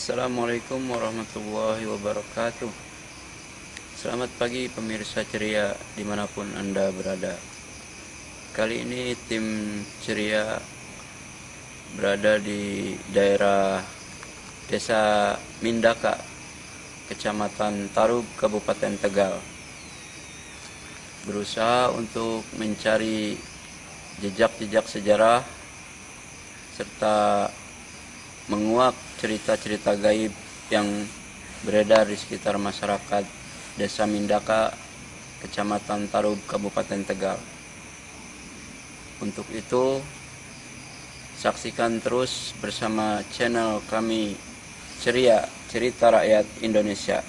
Assalamualaikum warahmatullahi wabarakatuh. Selamat pagi pemirsa ceria dimanapun Anda berada. Kali ini tim ceria berada di daerah Desa Mindaka, Kecamatan Tarub, Kabupaten Tegal. Berusaha untuk mencari jejak-jejak sejarah serta menguak cerita-cerita gaib yang beredar di sekitar masyarakat Desa Mindaka, Kecamatan Tarub, Kabupaten Tegal. Untuk itu, saksikan terus bersama channel kami Ceria Cerita Rakyat Indonesia.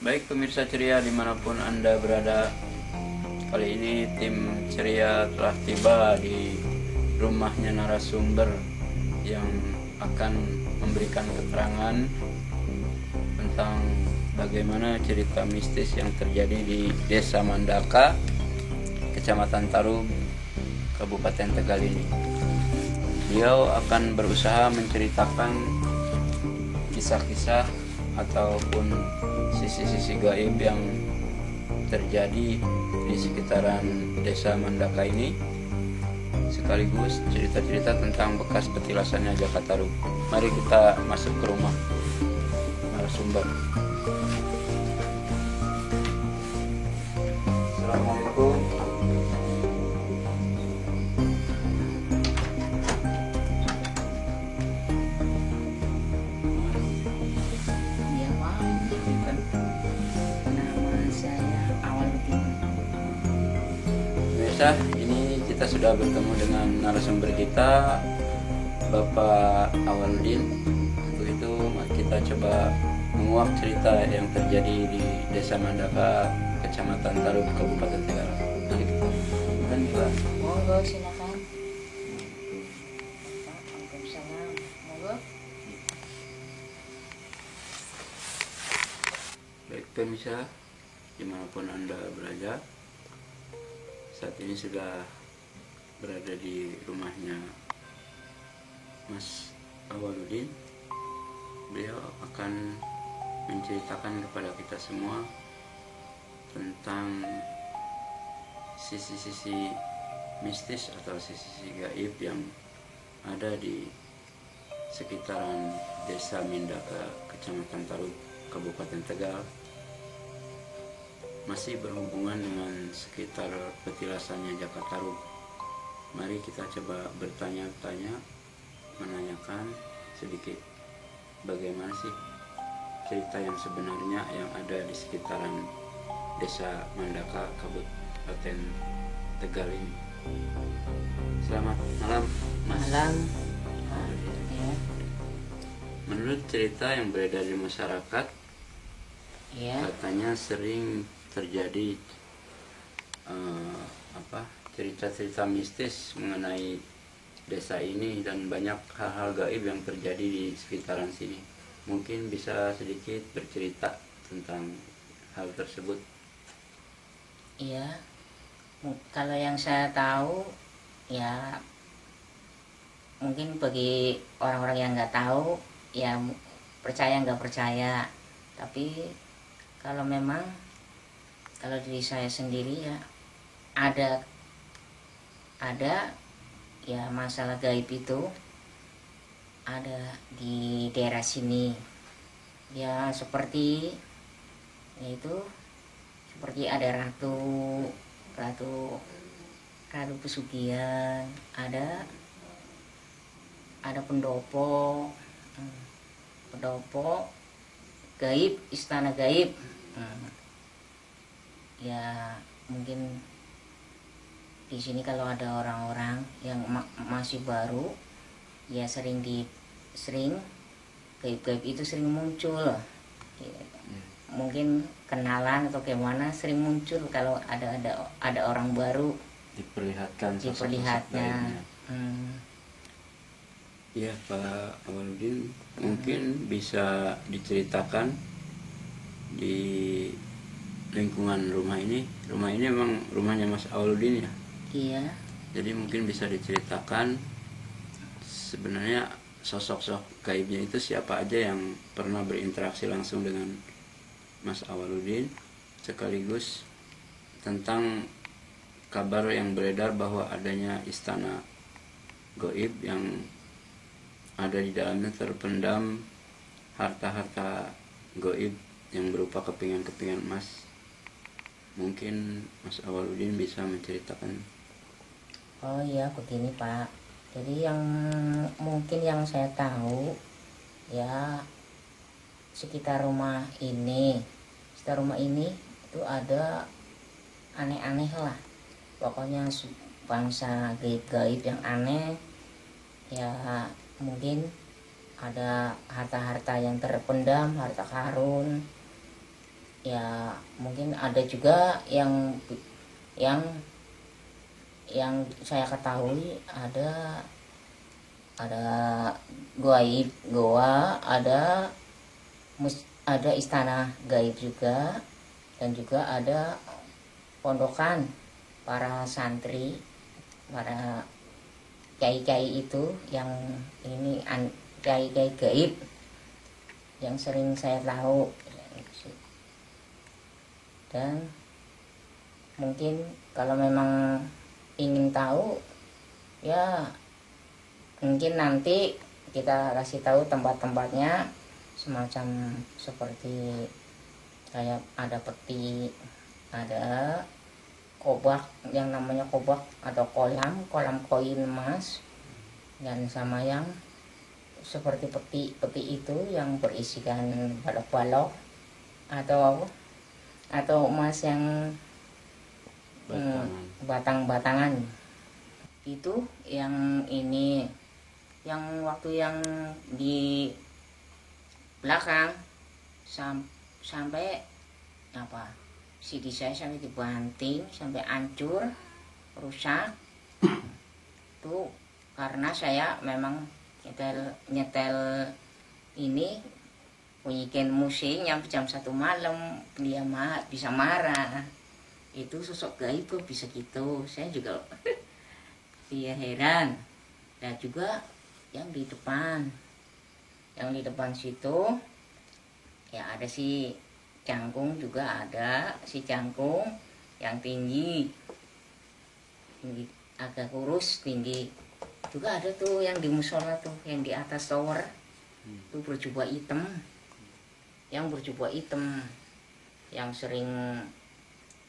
Baik pemirsa ceria dimanapun Anda berada, kali ini tim ceria telah tiba di rumahnya narasumber yang akan memberikan keterangan tentang bagaimana cerita mistis yang terjadi di Desa Mindaka, Kecamatan Tarub, Kabupaten Tegal ini. Beliau akan berusaha menceritakan kisah-kisah ataupun sisi-sisi gaib yang terjadi di sekitaran Desa Mindaka ini, sekaligus cerita-cerita tentang bekas petilasannya Jaka Tarub. Mari kita masuk ke rumah narasumber. Assalamualaikum. Ini kita sudah bertemu dengan narasumber kita, Bapak Awaludin. Untuk itu kita coba menguak cerita yang terjadi di Desa Mindaka, Kecamatan Tarub, Kabupaten Tegal. Mari kita mulai. Monggo silakan. Waalaikumsalam. Monggo. Baik pemirsa, dimanapun Anda berada, saat ini sudah berada di rumahnya Mas Awaludin. Beliau akan menceritakan kepada kita semua tentang sisi-sisi mistis atau sisi-sisi gaib yang ada di sekitaran Desa Mindaka, Kecamatan Tarub, Kabupaten Tegal, masih berhubungan dengan sekitar petilasannya Jaka Tarub. Mari kita coba bertanya-tanya, menanyakan sedikit bagaimana sih cerita yang sebenarnya yang ada di sekitaran Desa Mindaka, Kabupaten Tegal ini. Selamat malam, Mas. Malam. Ya. Menurut cerita yang beredar di masyarakat, Ya. katanya sering terjadi cerita-cerita mistis mengenai desa ini dan banyak hal-hal gaib yang terjadi di sekitaran sini. Mungkin bisa sedikit bercerita tentang hal tersebut. Iya. Kalau yang saya tahu, ya mungkin bagi orang-orang yang nggak tahu, ya percaya nggak percaya. Tapi kalau memang kalau diri saya sendiri ya ada ya masalah gaib itu ada di daerah sini. Ya seperti yaitu seperti ada ratu pesugihan, ada pendopo gaib, istana gaib. Ya mungkin di sini kalau ada orang-orang yang masih baru, ya sering gaib-gaib itu sering muncul. Ya, mungkin kenalan atau gimana sering muncul kalau ada orang baru Diperlihatkan diperlihatnya. Ya, Pak Awaludin, mungkin bisa diceritakan di lingkungan rumah ini. Rumah ini memang rumahnya Mas Awaludin ya? Iya. Jadi mungkin bisa diceritakan sebenarnya sosok-sosok gaibnya itu siapa aja yang pernah berinteraksi langsung dengan Mas Awaludin, sekaligus tentang kabar yang beredar bahwa adanya istana gaib yang ada di dalamnya terpendam harta-harta gaib yang berupa kepingan-kepingan emas. Mungkin Mas Awaludin bisa menceritakan. Oh iya, begini Pak. Jadi yang mungkin yang saya tahu ya sekitar rumah ini itu ada aneh-aneh lah. Pokoknya bangsa gaib-gaib yang aneh. Ya mungkin ada harta-harta yang terpendam, harta karun. Ya mungkin ada juga yang saya ketahui ada goa, ada istana gaib juga, dan juga ada pondokan para santri, para kiai-kiai itu yang ini kiai-kiai gaib yang sering saya tahu. Dan mungkin kalau memang ingin tahu ya mungkin nanti kita kasih tahu tempat-tempatnya, semacam seperti kayak ada peti, ada kobak yang namanya kobak atau kolam koin emas, dan sama yang seperti peti itu yang berisikan balok-balok atau emas yang batang-batangan. Itu yang ini, yang waktu yang di belakang sampai CD saya sampai dibanting, sampai hancur, rusak. Itu karena saya memang nyetel ini bunyikan musik nyampe jam 1 malam, dia bisa marah. Itu sosok gaib kok bisa gitu, saya juga dia heran. Dan juga yang di depan situ ya ada si cangkung, juga ada si cangkung yang tinggi agak kurus, tinggi. Juga ada tuh yang di musola tuh, yang di atas tower tuh berjubah hitam, yang sering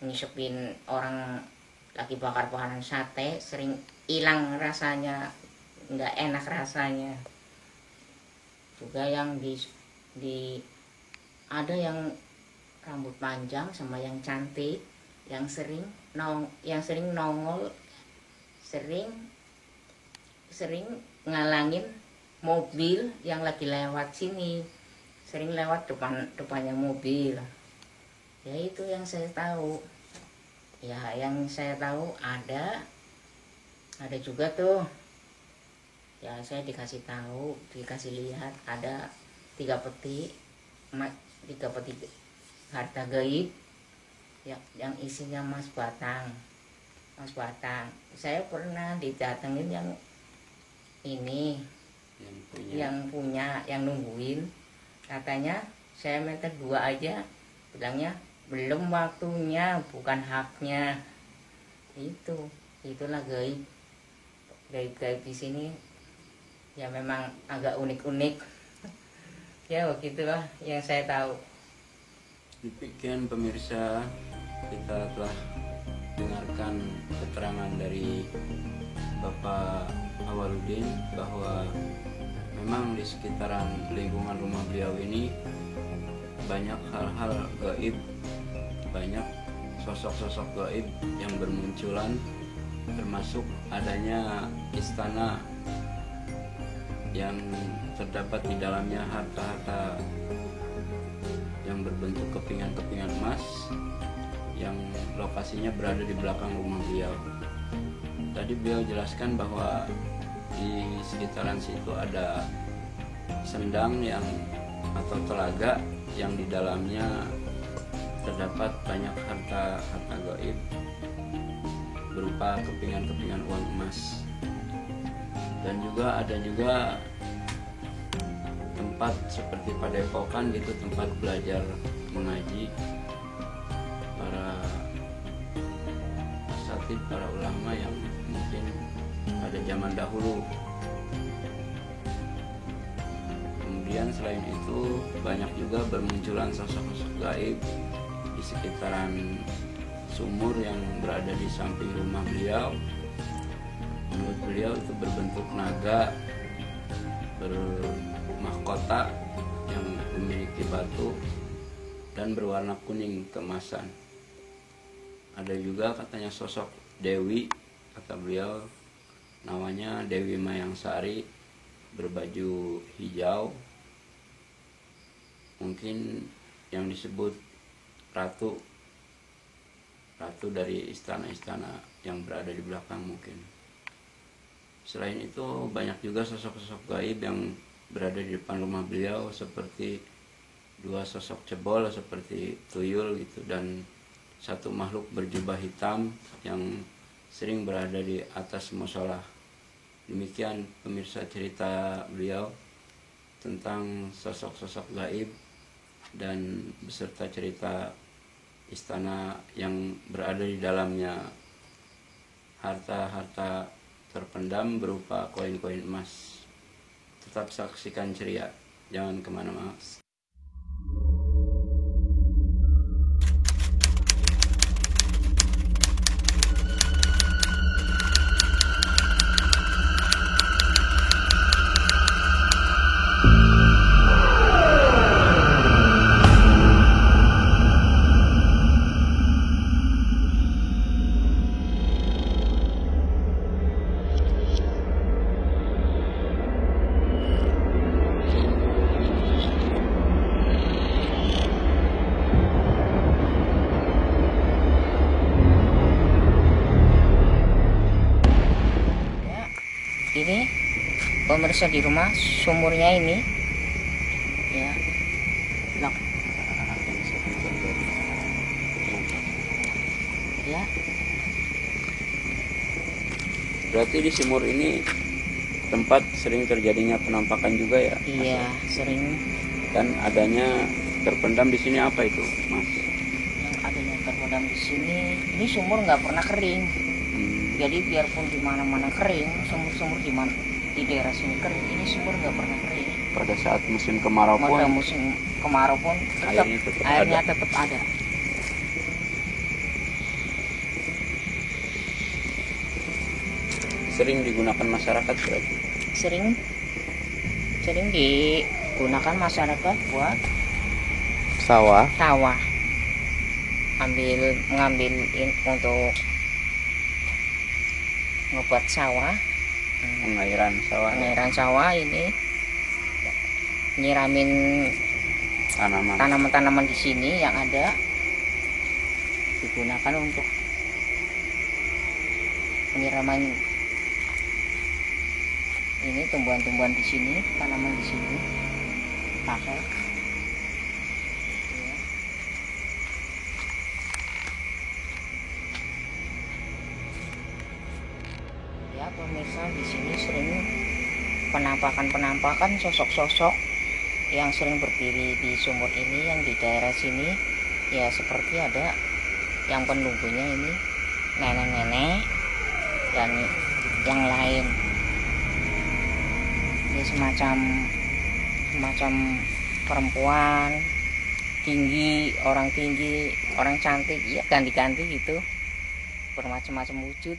ngisepin orang lagi bakar-bakaran sate, sering hilang rasanya, nggak enak rasanya. Juga yang di ada yang rambut panjang sama yang cantik, yang sering nongol, sering ngalangin mobil yang lagi lewat sini, sering lewat depannya mobil. Ya itu yang saya tahu. Ya yang saya tahu ada juga tuh. Ya saya dikasih tahu, dikasih lihat ada 3 peti harta gaib ya, yang isinya emas batang. Saya pernah didatengin yang ini, yang nungguin, katanya saya minta 2 aja, bilangnya belum waktunya, bukan haknya. Itulah gaib di sini ya, memang agak unik ya, begitulah yang saya tahu. Demikian pemirsa, kita telah dengarkan keterangan dari Bapak Awaludin bahwa memang di sekitaran lingkungan rumah beliau ini banyak hal-hal gaib, banyak sosok-sosok gaib yang bermunculan, termasuk adanya istana yang terdapat di dalamnya harta-harta yang berbentuk kepingan-kepingan emas yang lokasinya berada di belakang rumah beliau. Tadi beliau jelaskan bahwa di sekitaran situ ada sendang atau telaga yang di dalamnya terdapat banyak harta gaib berupa kepingan-kepingan uang emas. Dan juga ada tempat seperti padepokan gitu, tempat belajar mengaji para asatid, para ulama yang mungkin pada zaman dahulu. Kemudian selain itu banyak juga bermunculan sosok-sosok gaib di sekitaran sumur yang berada di samping rumah beliau. Menurut beliau itu berbentuk naga bermahkota yang memiliki batu dan berwarna kuning keemasan. Ada juga katanya sosok Dewi, kata beliau namanya Dewi Mayangsari, berbaju hijau, mungkin yang disebut ratu dari istana-istana yang berada di belakang mungkin. Selain itu banyak juga sosok-sosok gaib yang berada di depan rumah beliau, seperti 2 sosok cebol seperti tuyul gitu, dan 1 makhluk berjubah hitam yang sering berada di atas musola. Demikian pemirsa cerita beliau tentang sosok-sosok gaib dan beserta cerita istana yang berada di dalamnya harta-harta terpendam berupa koin-koin emas. Tetap saksikan ceria, jangan kemana-mana. Ini pemirsa di rumah, sumurnya ini ya, ya. Berarti di sumur ini tempat sering terjadinya penampakan juga ya? Iya, sering. Dan adanya terpendam di sini apa itu, Mas? Yang adanya terpendam di sini, ini sumur nggak pernah kering. Jadi biarpun di mana-mana kering, sumur-sumur di daerah sini kering, ini sumur nggak pernah kering. Pada saat musim kemarau pun, airnya tetap ada. Sering digunakan masyarakat berarti? Sering digunakan masyarakat buat sawah. mengambil untuk ngebuat sawah, pengairan sawah ini nyiramin tanaman-tanaman di sini yang ada, digunakan untuk penyiraman ini tumbuhan-tumbuhan di sini, tanaman di sini pakai. Ya pemirsa, di sini sering penampakan sosok-sosok yang sering berdiri di sumur ini, yang di daerah sini ya seperti ada yang penunggunya ini nenek-nenek dan yang lain. Ini semacam perempuan tinggi, orang cantik, ya ganti-ganti gitu, bermacam-macam wujud.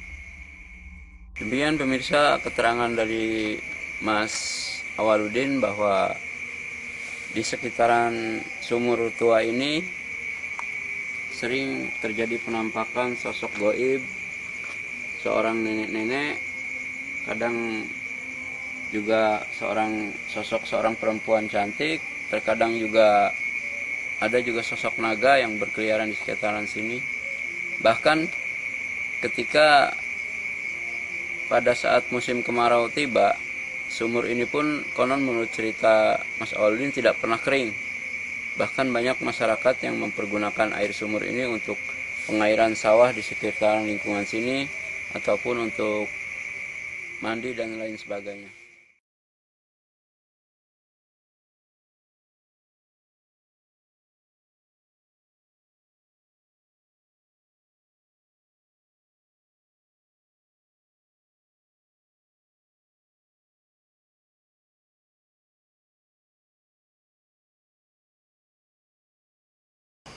Demikian pemirsa keterangan dari Mas Awaludin bahwa di sekitaran sumur tua ini sering terjadi penampakan sosok gaib, seorang nenek-nenek, kadang juga seorang perempuan cantik, terkadang juga ada juga sosok naga yang berkeliaran di sekitaran sini. Bahkan ketika pada saat musim kemarau tiba, sumur ini pun konon menurut cerita Mas Awaludin tidak pernah kering. Bahkan banyak masyarakat yang mempergunakan air sumur ini untuk pengairan sawah di sekitaran lingkungan sini, ataupun untuk mandi dan lain sebagainya.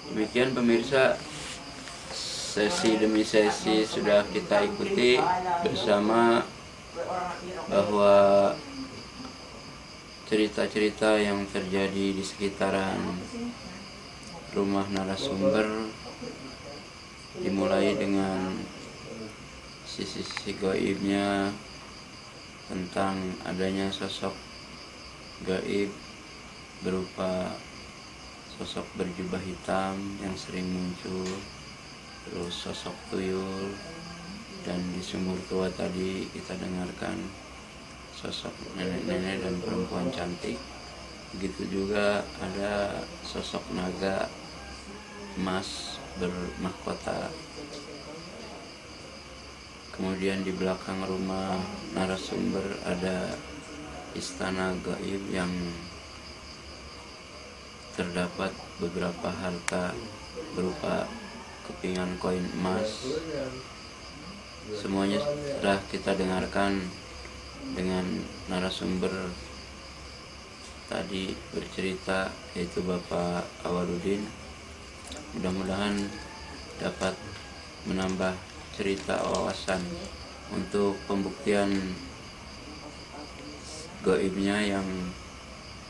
Demikian pemirsa, sesi demi sesi sudah kita ikuti bersama bahwa cerita-cerita yang terjadi di sekitaran rumah narasumber dimulai dengan sisi-sisi gaibnya, tentang adanya sosok gaib berupa sosok berjubah hitam yang sering muncul, terus sosok tuyul, dan di sumur tua tadi kita dengarkan sosok nenek-nenek dan perempuan cantik. Begitu juga ada sosok naga emas bermahkota. Kemudian di belakang rumah narasumber ada istana gaib yang terdapat beberapa harta berupa kepingan koin emas. Semuanya telah kita dengarkan dengan narasumber tadi bercerita, yaitu Bapak Awaludin. Mudah-mudahan dapat menambah cerita wawasan untuk pembuktian gaibnya yang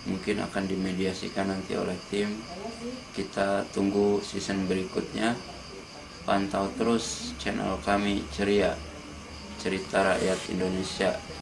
mungkin akan dimediasikan nanti oleh tim. Kita tunggu season berikutnya. Pantau terus channel kami Ceria, Cerita Rakyat Indonesia.